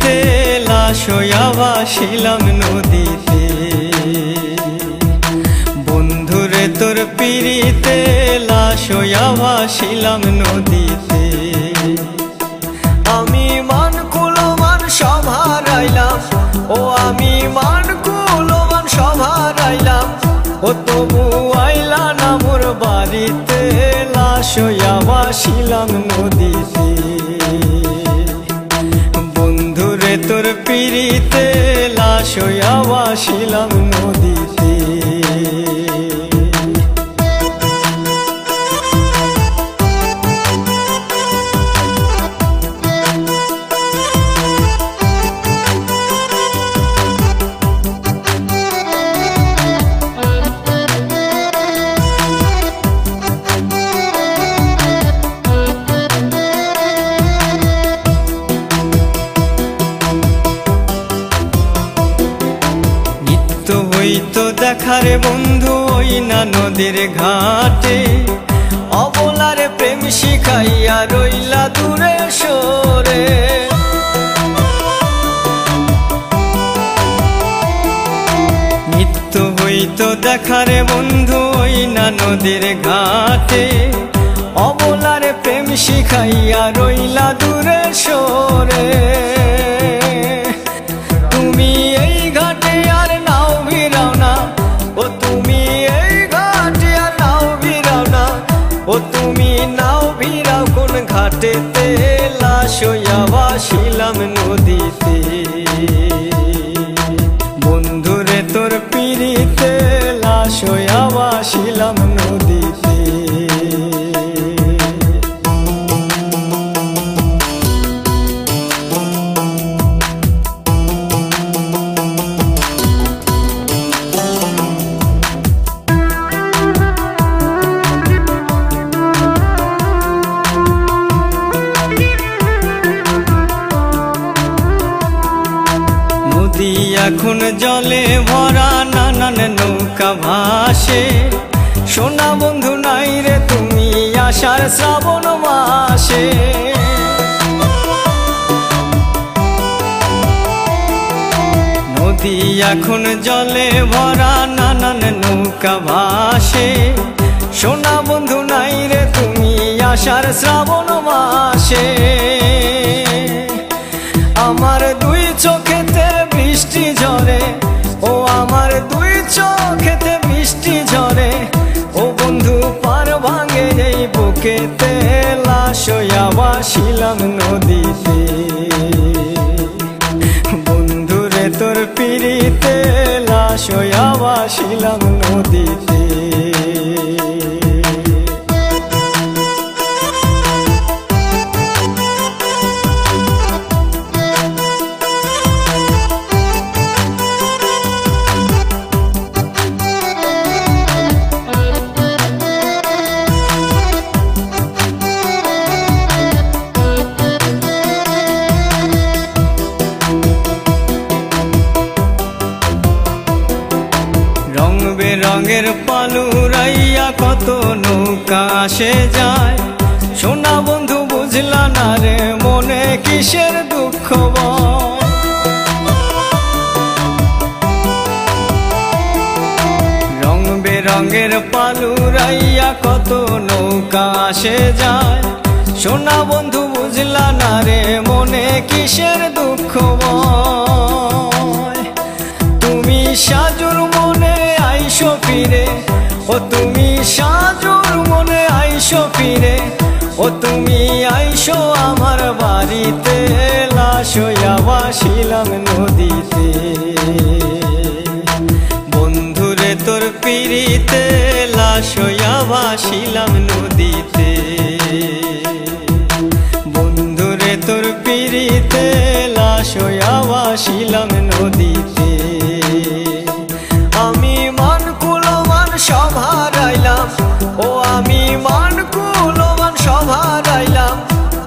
পিড়িতে লাশ হইয়া ভাসিলাম নদীতে। বন্ধুরে তোর পিড়িতে লাশ হইয়া ভাসিলাম নদীতে। আমি মান কুলমান সব হারাইলাম, ও আমি মান কুলমান সব হারাইলাম, ও তবু আইলা না মোর বাড়িতে, লাশ হইয়া ভাসিলাম নদীতে। বন্ধুরে তোর পিড়িতে লাশ হইয়া ভাসিলাম নদীতে। হইতো দেখারে বন্ধু ওই না নদীর ঘাটে, অবলারে প্রেম শিখাইয়া রইলা দূরে সরে। নিত্য হইতো দেখারে বন্ধু ওই না নদীর ঘাটে, অবলারে প্রেম শিখাইয়া রইলা দূরে সরে। তুমি এই ঘাটে আর নাও ভিড়াও না, ও তুমি এই ঘাটে আর নাও ভিড়াও না, ও তুমি নাও ভিড়াও কোন ঘাটেতে, লাশ হইয়া ভাসিলাম নদীতে। বন্ধুরে তোর পিড়িতে লাশ হইয়া ভাসিলাম নদীতে। এখন জলে ভরা নানান নৌকা ভাসে, সোনা বন্ধু নাই রে তুমি আষাঢ় শ্রাবণ মাসে। নদী এখন জলে ভরা নানান নৌকা ভাসে, সোনা বন্ধু নাই রে তুমি আষাঢ় শ্রাবণ মাসে। আমার দুই চোখেতে বৃষ্টি ঝরে, ও আমার দুই চোখেতে বৃষ্টি ঝরে, ও বন্ধু পার ভাঙে এই বুকেতে, লাশ হইয়া ভাসিলাম নদীতে। বন্ধুরে তোর পিড়িতে লাশ হইয়া ভাসিলাম নদীতে। রঙের পালুরাইয়া কত নৌকা আসে যায়, সোনা বন্ধু বুঝলা না রে মনে কিসের দুঃখ বল। রং বেরঙের পালুরাইয়া কত নৌকা আসে যায়, সোনা বন্ধু বুঝলা না রে মনে কিসের দুঃখ বল। তুমি সাজুর মনে আইসো ফিরে, ও তুমি সাজুর মনে আইসো ফিরে, ও তুমি আইসো আমার বাড়িতে, লাশ হইয়া ভাসিলাম নদীতে। বন্ধুরে তোর পিড়িতে লাশ হইয়া ভাসিলাম নদীতে। বন্ধুরে তোর পিড়িতে লাশ হইয়া ভাসিলাম নদীতে। আমি মান কুলমান সব হারাইলাম, ও আমি মান কুলমান সব হারাইলাম,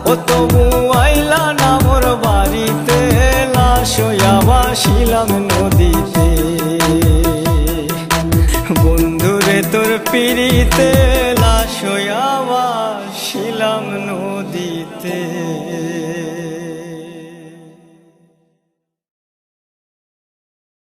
ও তবু আইলা না মোর বাড়িতে, লাশ হইয়া ভাসিলাম নদীতে। বন্ধুরে তোর পিড়িতে লাশ হইয়া ভাসিলাম নদীতে।